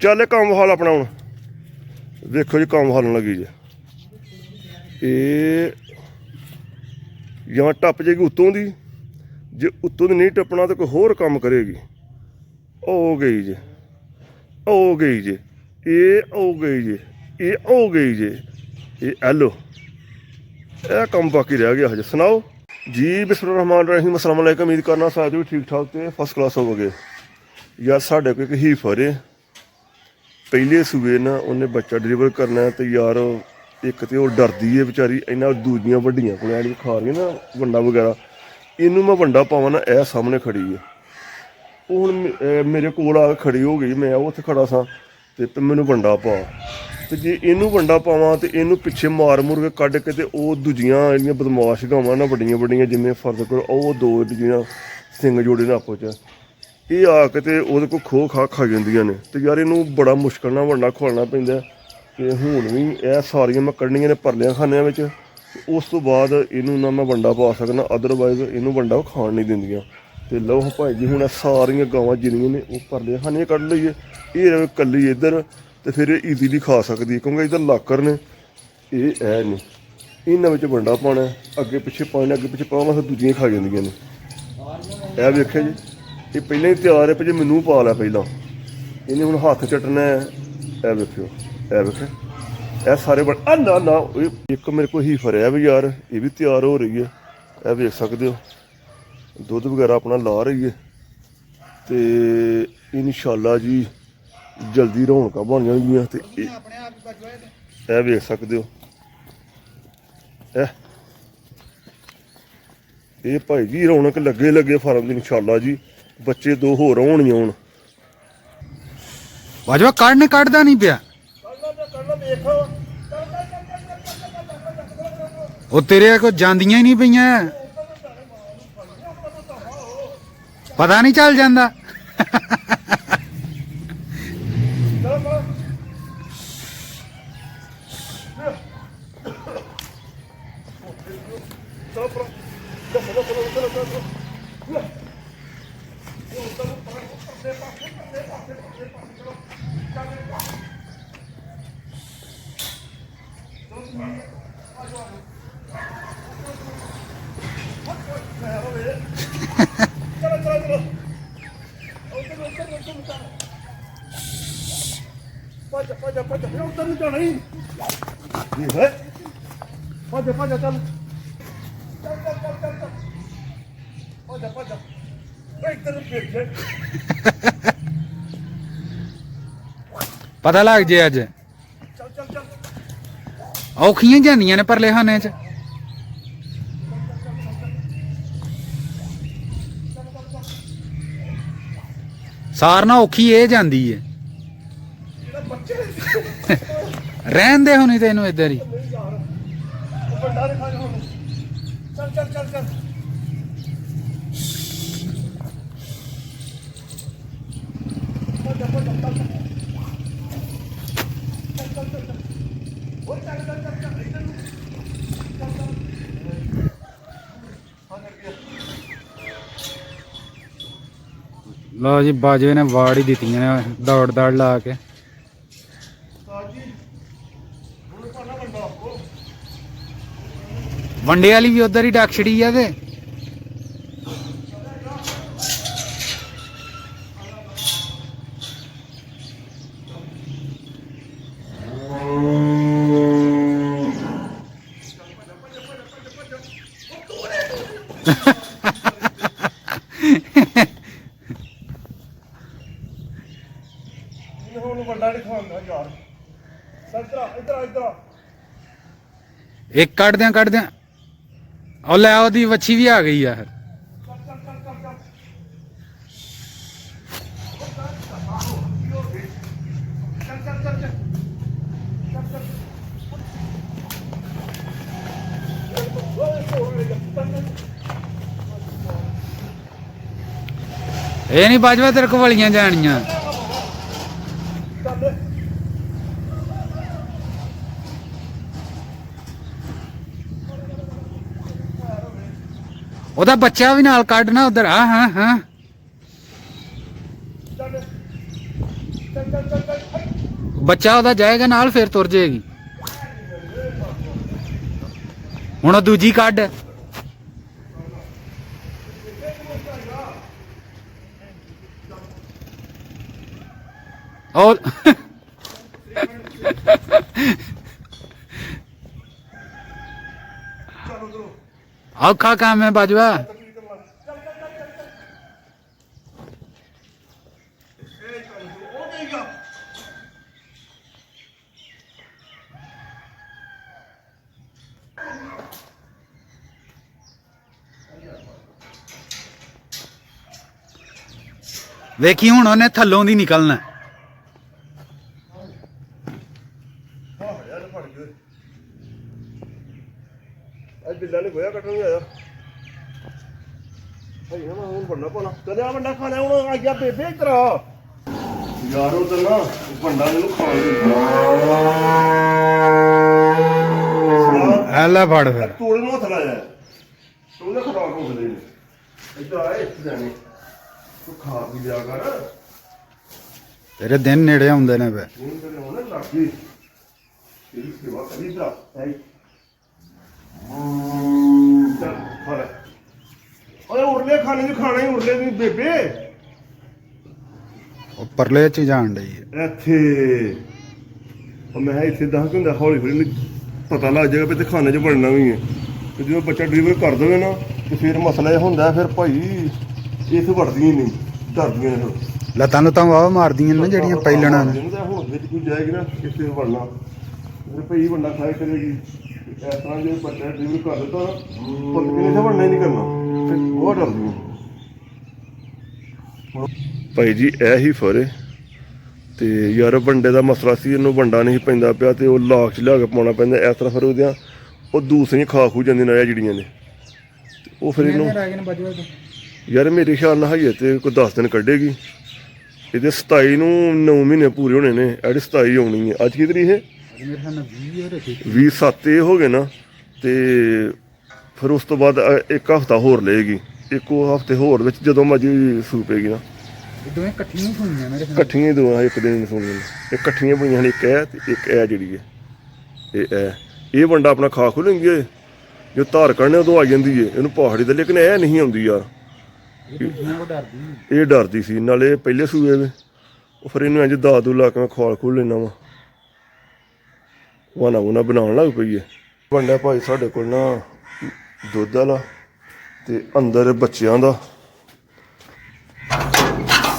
ਚੱਲ ਕੰਮ ਹਾਲ ਆਪਣਾ ਹੁਣ ਵੇਖੋ ਜੀ ਕੰਮ ਹਾਲਣ ਲੱਗੀ ਜੇ ਇਹ ਜਾਂ ਟੱਪ ਜੇਗੀ ਉੱਤੋਂ ਦੀ ਜੇ ਉੱਤੋਂ ਦੀ ਨਹੀਂ ਟੱਪਣਾ ਤਾਂ ਕੋਈ ਹੋਰ ਕੰਮ ਕਰੇਗੀ। ਹੋ ਗਈ ਜੇ ਹੋ ਗਈ ਜੇ ਇਹ ਹੋ ਗਈ ਜੇ ਇਹ ਹੋ ਗਈ ਜੇ ਇਹ ਐਲੋ ਇਹ ਕੰਮ ਬਾਕੀ ਰਹਿ ਗਿਆ ਹਜੇ। ਸੁਣਾਓ ਜੀ। ਬਿਸਮਿल्लाह रहमान रहीम। अस्सलाम वालेकुम। उम्मीद करना सारे भी ठीक ठाक तो फस्ट क्लास होवोगे। यार साढ़े को एक हीफर है पहले सूबे ना उन्हें बच्चा डिलीवर करना है तो यार एक तो वो डरदी है बेचारी इन्ना दूजियां वड्डियां को खा रही ना वंडा वगैरह इनू मैं वंडा पावां ना यह सामने खड़ी है वो हुण मेरे कोल आ खड़ी हो गई मैं उत्थे खड़ा सा तो मैनू वंडा पा तो जे इनू वंडा पावां तो इनू पिछे मार मुर के कढ़ के तो वो दूजियां जिहड़ियां बदमाश गावां ना वड्डियां वड्डियां जिन्ने फर्ज करो वो दो जिहड़ियां सिंग जोड़े ने आपो च ये आके तो वो को खो खा जांदियां ने तो यार इनू बड़ा मुश्किल नाल वंडा खवाना पैंदा कि हुण भी यह सारियां मैं कढ़नियां ने परलियां खानियां विच उस तो बाद इनू ना मैं वंडा पा सकना अदरवाइज इनू वंडा खाण नहीं दिंदियां। तो लो भाई जी हुण सारियां गावां जिन्नियां ने वो परलियां खानियां कढ़ लईए ये रवे कल्ली इधर तो फिर ईजीली खा सकदी क्योंकि इधर लाकर ने ये है नहीं इन्हां विच वंडा पाना अगे पिछे पाने अगे पिछे पावां फिर दूजियां खा जांदियां ने। यह वेखिया जी ये पहले ही तैयार है भाई मैनू पा लिया पहला इन्हें हुण हत्थ चटना है। यह वेखियो यह वेखे यह सारे बड़े ना ना एक मेरे को हीफर है भी यार ये भी तैयार हो रही है। यह वेख सकते हो दुध वगैरह अपना ला रही है तो इंशाल्लाह जी जल्दी रौनक बन जाएगी। तो यह वेख सकते हो ये भाई जी रौनक लगे लगे फार्म की इंशाल्लाह जी बच्चे दो होर होने हुण वाजवा काढ़ने काढ़दा नहीं पिया वो तेरे को जांदियां ही नहीं पईयां पता नहीं चल जांदा। पता लग जे अज औखियां जांदियां ने परले खाने च सारना औखी ये जांदी है रहन दे होनी तेनू इधर ही लो जी बाजे ने वाड़ ही दी ने दौड़ दौड़ ला के वंडे वाली भी उधर ही डक छड़ी है। एक कट दें और लै ओदी वच्छी भी आ गई है। ਇਹ ਨਹੀਂ ਬਾਜਵਾ ਤੇਰੇ ਕੋਲ ਵਲੀਆਂ ਜਾਣੀਆਂ। ਉਹਦਾ ਬੱਚਾ ਵੀ ਨਾਲ ਕੱਢਣਾ ਉਧਰ। ਹਾਂ ਹਾਂ ਹਾਂ ਬੱਚਾ ਉਹਦਾ ਜਾਏਗਾ ਨਾਲ, ਫਿਰ ਤੁਰ ਜਾਏਗੀ। ਹੁਣ ਉਹ ਦੂਜੀ ਕੱਢ। ਉਹ ਔਖਾ ਕੰਮ ਹੈ ਬਾਜਵਾ। ਵੇਖੀ ਹੁਣ ਉਹਨੇ ਥੱਲੋਂ ਦੀ ਨਿਕਲਣਾ। ਅੱਜ ਬਿੱਲਾ ਨੇ ਗੋਇਆ ਕੱਟਣ ਨਹੀਂ ਆਇਆ। ਭਾਈ ਨਾ ਹੁਣ ਬੰਦਾ ਭਲਾ ਕਰਿਆ ਬੰਦਾ ਖਾਣਾ ਹੁਣ ਆ ਗਿਆ ਬੇਬੇ ਤੇਰਾ ਯਾਰ ਉਹ ਤਾਂ ਨਾ ਬੰਦਾ ਇਹਨੂੰ ਖਾਣ ਐ ਲੈ ਫੜ ਫਿਰ। ਤੋੜੇ ਨੂੰ ਹੱਥ ਲਾਇਆ ਤੂੰ ਨਾ ਖਰਾਬ ਹੋ ਗਏ ਨੇ ਇੱਧਰ ਆਏ ਇੱਥੇ ਜਾਣੇ ਤੂੰ ਖਾ ਵੀ ਲਿਆ ਕਰ। ਤੇਰੇ ਦਿਨ ਨੇੜੇ ਆਉਂਦੇ ਨੇ ਵੇ। ਹੁਣ ਤੇਰੇ ਹੁਣ ਲੱਗ ਗਈ ਤੇਰੀ ਸੇਵਾ ਕਰੀ ਭਰਾ ਹੈ। ਚੱਲ ਖਾ ਲੈ। ਓਏ ਉਰਲੇ ਖਾਣੇ ਨੂੰ ਖਾਣਾ ਹੀ ਉਰਲੇ ਨਹੀਂ ਬੇਬੇ। ਉਹ ਪਰਲੇ ਚ ਜਾਣ ਡਈ ਹੈ ਇੱਥੇ ਉਹ ਮੈਂ ਇੱਥੇ ਦੱਸ ਹੁੰਦਾ ਹੌਲੀ ਹੌਲੀ ਨੂੰ ਪਤਾ ਲੱਗ ਜਾਏਗਾ ਵੀ ਤੇ ਖਾਣੇ 'ਚ ਬਣਨਾ ਵੀ ਹੈ। ਤੇ ਜਦੋਂ ਬੱਚਾ ਡਿਲੀਵਰ ਕਰ ਦੇਵੇ ਨਾ ਤੇ ਫਿਰ ਮਸਲਾ ਇਹ ਹੁੰਦਾ ਫਿਰ ਭਾਈ ਇਸ ਵੜਦੀਆਂ ਨਹੀਂ ਡਰਦੀਆਂ ਨੇ। ਲੱਤਾਂ ਲੁੱਤਾਂ ਵਾਹ ਮਾਰਦੀਆਂ ਨੇ ਜਿਹੜੀਆਂ ਪਹਿਲਣਾ ਨੇ। ਹੁਣ ਵਿੱਚ ਕੋਈ ਜਾਏਗੀ ਨਾ ਕਿਸੇ ਵੜਨਾ ਫਿਰ ਭਈ ਬੰਦਾ ਖਾਏ ਕਰੇਗੀ। ਇਸ ਤਰ੍ਹਾਂ ਜੇ ਬੱਚਾ ਡਿਲੀਵਰ ਕਰ ਦਿੱਤਾ ਪੁੱਤ ਕਿਨੇ ਵੜਨਾ ਹੀ ਨਹੀਂ ਕਰਨਾ ਫਿਰ ਬਹੁਤ ਡਰਦੀਆਂ। ਭਾਈ ਜੀ ਇਹ ਹੀ ਫਰੇ ਤੇ ਯਾਰ ਵੰਡੇ ਦਾ ਮਸਲਾ ਸੀ। ਇਹਨੂੰ ਵੰਡਾ ਨਹੀਂ ਪੈਂਦਾ ਪਿਆ ਤੇ ਉਹ ਲਾਖ 'ਚ ਲਿਆ ਕੇ ਪਾਉਣਾ ਪੈਂਦਾ। ਇਸ ਤਰ੍ਹਾਂ ਫਿਰ ਉਹਦੀਆਂ ਉਹ ਦੂਸਰੀਆਂ ਖਾ ਖੂ ਜਾਂਦੀਆਂ ਨੇ ਜਿਹੜੀਆਂ ਨੇ ਉਹ ਫਿਰ ਇਹਨੂੰ ਯਾਰ ਮੇਰੇ ਖਿਆਲ ਨਾਲ ਹਜੇ ਤੇ ਕੋਈ 10 ਦਿਨ ਕੱਢੇਗੀ। ਇਹਦੇ 27 ਨੂੰ 9 ਮਹੀਨੇ ਪੂਰੇ ਹੋਣੇ ਨੇ। ਇਹਦੀ 27 ਆਉਣੀ ਹੈ। ਅੱਜ ਕੀ ਤਰੀਕ ਹੈ? 20/7 ਇਹ ਹੋ ਗਏ ਨਾ ਤੇ ਫਿਰ ਉਸ ਤੋਂ ਬਾਅਦ ਇੱਕ ਹਫ਼ਤਾ ਹੋਰ ਲਏਗੀ। ਇੱਕੋ ਹਫ਼ਤੇ ਹੋਰ ਵਿੱਚ ਜਦੋਂ ਮਰਜ਼ੀ ਸੂ ਪਏਗੀ ਨਾ। ਦੋਵੇਂ ਇਕੱਠੀਆਂ ਸੁਣੀਆਂ ਮੇਰੇ ਖਿਆਲ। ਇਕੱਠੀਆਂ ਦੋਵਾਂ ਇੱਕ ਦਿਨ ਸੁਣੀਆਂ ਨੇ। ਇਹ ਇਕੱਠੀਆਂ ਪਈਆਂ ਹਨ। ਇੱਕ ਇਹ ਤੇ ਇੱਕ ਇਹ ਜਿਹੜੀ ਹੈ ਇਹ ਵੰਡਾ ਆਪਣਾ ਖਾ ਖੂ ਲੈਂਦੀ ਹੈ। ਜੋ ਧਾਰ ਕੱਢਣੇ ਉਦੋਂ ਆ ਜਾਂਦੀ ਹੈ ਇਹਨੂੰ ਪਹਾੜੀ ਦਾ। ਲੇਕਿਨ ਇਹ ਨਹੀਂ ਆਉਂਦੀ ਯਾਰ। ਇਹ ਡਰਦੀ ਸੀ ਨਾਲੇ ਪਹਿਲੇ ਸੂਏ ਵੇ ਉਹ ਫਿਰ ਇਹਨੂੰ ਇੰਝ ਦਾਦੂ ਲਾ ਕੇ ਮੈਂ ਖਵਾਲ ਖੂਲ ਲੈਣਾ ਵਾ ਵਾਨਾ ਵੂਨਾ ਬਣਾਉਣ ਲੱਗ ਪਈ ਹੈ। ਵੰਡਾ ਭਾਈ ਸਾਡੇ ਕੋਲ ਨਾ ਦੁੱਧ ਵਾਲਾ ਤੇ ਅੰਦਰ ਬੱਚਿਆਂ ਦਾ।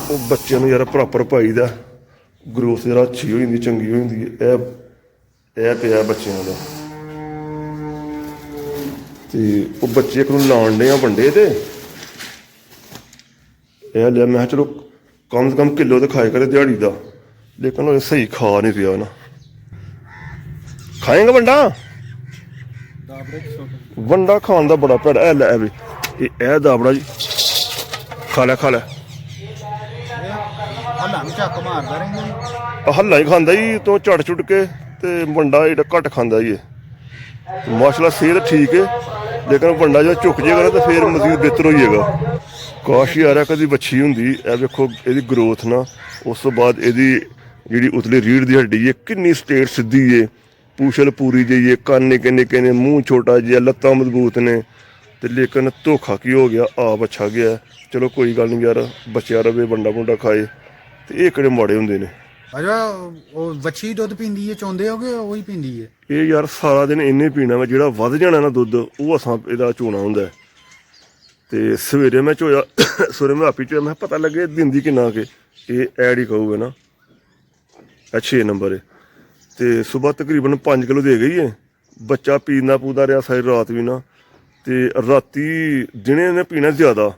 ਉਹ ਬੱਚਿਆਂ ਨੂੰ ਯਾਰ ਪ੍ਰੋਪਰ ਪਾਈ ਦਾ ਗਰੋਥ ਜਰਾ ਅੱਛੀ ਹੋ ਜਾਂਦੀ ਚੰਗੀ ਹੋ ਜਾਂਦੀ ਹੈ। ਇਹ ਪਿਆ ਬੱਚਿਆਂ ਦਾ ਤੇ ਉਹ ਬੱਚੇ ਇੱਕ ਨੂੰ ਲਾਉਣ ਡੇ ਆ ਵੰਡੇ ਤੇ ਇਹ ਲਿਆ। ਮੈਂ ਕਿਹਾ ਚਲੋ ਕਮ ਸੇ ਕਮ ਕਿਲੋ ਤੇ ਖਾਏ ਕਰੇ ਦਿਹਾੜੀ ਦਾ। ਲੇਕਿਨ ਉਹ ਸਹੀ ਖਾ ਨਹੀਂ ਰਿਹਾ ਨਾ। ਖਾਏਗਾ ਵੰਡਾ? ਵੰਡਾ ਖਾਣ ਦਾ ਬੜਾ ਭੈੜਾ। ਇਹ ਲੈ ਵੀ ਇਹ ਦਾਬੜਾ ਜੀ ਖਾ ਲੈ ਖਾ ਲੈ। ਹੱਲਾ ਹੀ ਖਾਂਦਾ ਜੀ ਤੋਂ ਝੜ ਚੁੱਟ ਕੇ ਤੇ ਵੰਡਾ ਜਿਹੜਾ ਘੱਟ ਖਾਂਦਾ ਜੀ। ਮਾਸ਼ਾਅੱਲਾ ਸਿਹਤ ਠੀਕ ਹੈ ਲੇਕਿਨ ਵੰਡਾ ਜਦੋਂ ਝੁਕ ਜਾਏਗਾ ਨਾ ਤਾਂ ਫਿਰ ਮਜ਼ੀਦ ਬਿਹਤਰ ਹੋ ਜਾਏਗਾ। ਕਾਸ਼ ਯਾਰ ਕਦੀ ਵੱਛੀ ਹੁੰਦੀ। ਇਹ ਵੇਖੋ ਇਹਦੀ ਗਰੋਥ ਨਾ। ਉਸ ਤੋਂ ਬਾਅਦ ਇਹਦੀ ਜਿਹੜੀ ਉਤਲੀ ਰੀੜ੍ਹ ਦੀ ਹੱਡੀ ਹੈ ਕਿੰਨੀ ਸਟੇਟ ਸਿੱਧੀ ਹੈ। ਪੂਛਲ ਪੂਰੀ ਜਿਹੀ ਹੈ। ਕੰਨ ਨਿੱਕੇ ਨਿੱਕੇ ਨੇ। ਮੂੰਹ ਛੋਟਾ ਜਿਹਾ। ਲੱਤਾਂ ਮਜ਼ਬੂਤ ਨੇ ਤੇ ਲੇਕਿਨ ਧੋਖਾ ਕੀ ਹੋ ਗਿਆ ਆਪ ਅੱਛਾ ਗਿਆ। ਚਲੋ ਕੋਈ ਗੱਲ ਨਹੀਂ ਯਾਰ ਬੱਚਿਆ ਰਵੇ ਵੰਡਾ ਵੁੰਡਾ ਖਾਏ ਤੇ ਇਹ ਕਿਹੜੇ ਮਾੜੇ ਹੁੰਦੇ ਨੇ। ਉਹ ਵੱਛੀ ਦੁੱਧ ਪੀਂਦੀ ਹੈ ਚੋਂਦੇ ਹੋਗੇ ਉਹੀ ਪੀਂਦੀ ਹੈ। ਇਹ ਯਾਰ ਸਾਰਾ ਦਿਨ ਇੰਨੇ ਪੀਣਾ ਵਾ ਜਿਹੜਾ ਵੱਧ ਜਾਣਾ ਨਾ ਦੁੱਧ ਉਹ ਅਸਾਂ ਇਹਦਾ ਚੋਣਾ ਹੁੰਦਾ। ਤੇ ਸਵੇਰੇ ਮੈਂ ਚੋਇਆ ਸਵੇਰੇ ਮੈਂ ਆਪੀ ਚੋਇਆ ਮੈਂ ਪਤਾ ਲੱਗੇ ਦਿੰਦੀ ਕਿੰਨਾ ਕਿ ਇਹ ਐਡ ਹੀ ਕਹੂਗਾ ਨਾ। ਇਹ 6 ਨੰਬਰ ਹੈ ਤੇ ਸੁਬਾਹ ਤਕਰੀਬਨ 5 ਕਿਲੋ ਦੇ ਗਈ ਹੈ। ਬੱਚਾ ਪੀਂਦਾ ਪੂਦਾ ਰਿਹਾ ਸਾਰੀ ਰਾਤ ਵੀ ਨਾ ਤੇ ਰਾਤੀ ਦਿਨੇ ਨੇ ਪੀਣਾ ਜ਼ਿਆਦਾ।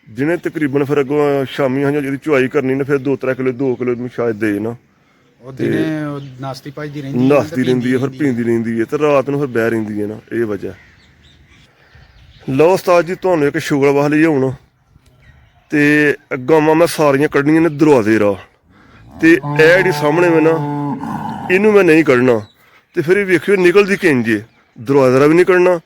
ਦਿਨੇ ਤਕਰੀਬਨ ਫਿਰ ਅੱਗੋਂ ਸ਼ਾਮੀ ਹਾਂ ਜਿਹਦੀ ਚੁਆਈ ਕਰਨੀ ਨਾ ਫਿਰ 2-3 ਕਿਲੋ 2 ਕਿਲੋ ਸ਼ਾਇਦ ਦੇ ਨਾ। ਨਾਸਤੀ ਰਹਿੰਦੀ ਹੈ ਫਿਰ ਪੀਂਦੀ ਰਹਿੰਦੀ ਹੈ ਤੇ ਰਾਤ ਨੂੰ ਫਿਰ ਬਹਿ ਰਹਿੰਦੀ ਹੈ ਨਾ। ਇਹ ਵਜ੍ਹਾ। ਲਓ ਉਸਤਾਦ ਜੀ ਤੁਹਾਨੂੰ ਇੱਕ ਸ਼ੁਗਰ ਵਾਹ ਲਈ ਹੁਣ ਤੇ ਗਾਵਾਂ ਮੈਂ ਸਾਰੀਆਂ ਕੱਢਣੀਆਂ ਨੇ ਦਰਵਾਜ਼ੇ ਰਾਹ, ਤੇ ਇਹ ਜਿਹੜੀ ਸਾਹਮਣੇ ਮੈਂ ਨਾ ਇਹਨੂੰ ਮੈਂ ਨਹੀਂ ਕੱਢਣਾ। ਤੇ ਫਿਰ ਇਹ ਵੇਖਿਓ ਨਿਕਲਦੀ ਕਿੰਜੇ, ਦਰਵਾਜ਼ੇ ਰਾਹ ਵੀ ਨਹੀਂ ਕੱਢਣਾ,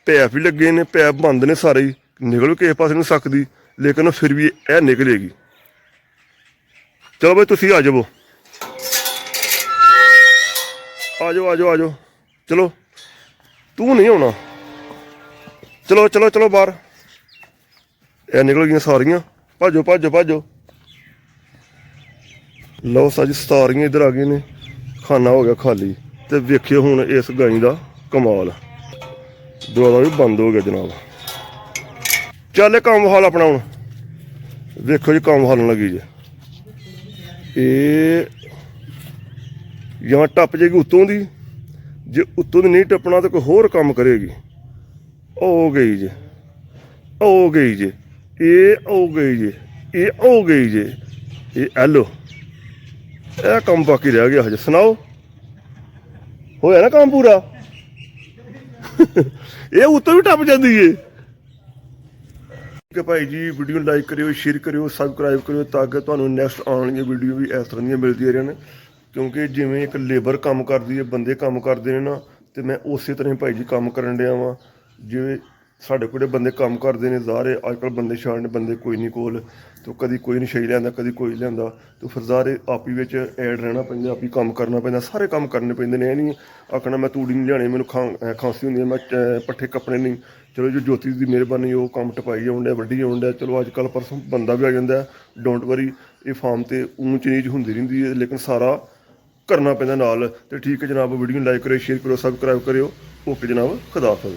ਪੈਪ ਵੀ ਲੱਗੇ ਨੇ, ਪੈਪ ਬੰਦ ਨੇ ਸਾਰੇ ਹੀ, ਨਿਕਲ ਵੀ ਕਿਸੇ ਪਾਸੇ ਨਹੀਂ ਸਕਦੀ, ਲੇਕਿਨ ਫਿਰ ਵੀ ਇਹ ਨਿਕਲੇਗੀ। ਚਲੋ ਬਈ ਤੁਸੀਂ ਆ ਜਾਵੋ, ਆ ਜਾਓ ਆ ਜਾਓ ਆ ਜਾਓ, ਚਲੋ ਤੂੰ ਨਹੀਂ ਆਉਣਾ, ਚਲੋ ਚਲੋ ਚਲੋ ਬਾਹਰ। ਇਹ ਨਿਕਲ ਗਈਆਂ ਸਾਰੀਆਂ, ਭਾਜੋ ਭਾਜੋ ਭਾਜੋ। ਲਓ ਸਾਜੀ ਸਾਰੀਆਂ ਇੱਧਰ ਆ ਗਈਆਂ ਨੇ, ਖਾਨਾ ਹੋ ਗਿਆ ਖਾਲੀ। ਤੇ ਵੇਖਿਓ ਹੁਣ ਇਸ ਗਾਈ ਦਾ ਕਮਾਲ, ਦਰਵਾਜ਼ਾ ਵੀ ਬੰਦ ਹੋ ਗਿਆ ਜਨਾਬ। ਚੱਲ ਇਹ ਕੰਮ ਹਾਲ ਆਪਣਾ ਹੁਣ ਵੇਖੋ ਜੀ, ਕੰਮ ਹਾਲਣ ਲੱਗੀ ਜੇ। ਇਹ ਜਾਂ ਟੱਪ ਜਾਏਗੀ ਉੱਤੋਂ ਦੀ, ਜੇ ਉੱਤੋਂ ਦੀ ਨਹੀਂ ਟੱਪਣਾ ਤਾਂ ਕੋਈ ਹੋਰ ਕੰਮ ਕਰੇਗੀ। ਉਹ ਗਈ ਜੇ, ਉਹ ਗਈ ਜੇ, ਇਹ ਉਹ ਗਈ ਜੇ, ਇਹ ਉਹ ਗਈ ਜੇ, ਇਹ ਐਲੋ। ਇਹ ਕੰਮ ਬਾਕੀ ਰਹਿ ਗਿਆ ਹਜੇ। ਸੁਣਾਓ, ਹੋਇਆ ਨਾ ਕੰਮ ਪੂਰਾ? ਇਹ ਉੱਤੋਂ ਵੀ ਟੱਪ ਜਾਂਦੀ ਏ। ਠੀਕ ਹੈ ਭਾਈ ਜੀ, ਵੀਡੀਓ ਨੂੰ ਲਾਈਕ ਕਰਿਓ, ਸ਼ੇਅਰ ਕਰਿਓ, ਸਬਸਕ੍ਰਾਈਬ ਕਰਿਓ, ਤਾਂ ਕਿ ਤੁਹਾਨੂੰ ਨੈਕਸਟ ਆਉਣ ਵਾਲੀਆਂ ਵੀਡੀਓ ਵੀ ਇਸ ਤਰ੍ਹਾਂ ਦੀਆਂ ਮਿਲਦੀਆਂ ਰਹਿਣ। ਕਿਉਂਕਿ ਜਿਵੇਂ ਇੱਕ ਲੇਬਰ ਕੰਮ ਕਰਦੀ ਹੈ, ਬੰਦੇ ਕੰਮ ਕਰਦੇ ਨੇ ਨਾ, ਤੇ ਮੈਂ ਉਸੇ ਤਰ੍ਹਾਂ ਹੀ ਭਾਈ ਜੀ ਕੰਮ ਕਰਨ ਡਿਆ ਵਾਂ। ਜਿਵੇਂ ਸਾਡੇ ਕੋਲ ਬੰਦੇ ਕੰਮ ਕਰਦੇ ਨੇ, ਜ਼ਾਹਰ ਅੱਜ ਕੱਲ੍ਹ ਬੰਦੇ ਛਾੜ ਨੇ, ਬੰਦੇ ਕੋਈ ਨਹੀਂ ਕੋਲ, ਤੇ ਕਦੀ ਕੋਈ ਨਹੀਂ ਛੇ ਲਿਆਂਦਾ, ਕਦੀ ਕੋਈ ਲਿਆਂਦਾ, ਤੇ ਫਿਰ ਜ਼ਾਹਰ ਆਪ ਹੀ ਵਿੱਚ ਐਡ ਰਹਿਣਾ ਪੈਂਦਾ, ਆਪ ਹੀ ਕੰਮ ਕਰਨਾ ਪੈਂਦਾ, ਸਾਰੇ ਕੰਮ ਕਰਨੇ ਪੈਂਦੇ ਨੇ। ਇਹ ਨਹੀਂ ਆਖਣਾ ਮੈਂ ਤੂੜੀ ਨਹੀਂ ਲਿਆਣੀ, ਮੈਨੂੰ ਖਾਂਸੀ ਹੁੰਦੀ ਹੈ, ਮੈਂ ਪੱਠੇ ਕੱਪਣੇ ਨਹੀਂ। ਚਲੋ ਜੋ ਜੋਤੀ ਦੀ ਮਿਹਰਬਾਨੀ, ਉਹ ਕੰਮ ਟਪਾਈ ਆਉਣ ਡਿਆ, ਵੱਢੀ ਆਉਣ ਡਿਆ। ਚਲੋ ਅੱਜ ਕੱਲ੍ਹ ਪਰਸੋਂ ਬੰਦਾ ਵੀ ਆ ਜਾਂਦਾ, ਡੋਂਟ ਵਰੀ। ਇਹ ਫਾਰਮ 'ਤੇ ਊਂਚ ਨੀਚ ਹੁੰਦੀ ਰਹਿੰਦੀ ਹੈ, ਲੇਕਿਨ ਸਾਰਾ ਕਰਨਾ ਪੈਂਦਾ ਨਾਲ। ਤੇ ਠੀਕ ਹੈ ਜਨਾਬ, ਵੀਡੀਓ ਨੂੰ ਲਾਈਕ ਕਰਿਓ, ਸ਼ੇਅਰ ਕਰਿਓ, ਸਬਸਕ੍ਰਾਈਬ ਕਰਿਓ। ਓਕੇ ਜਨਾਬ, ਖੁਦਾ ਹਾਫਿਜ਼।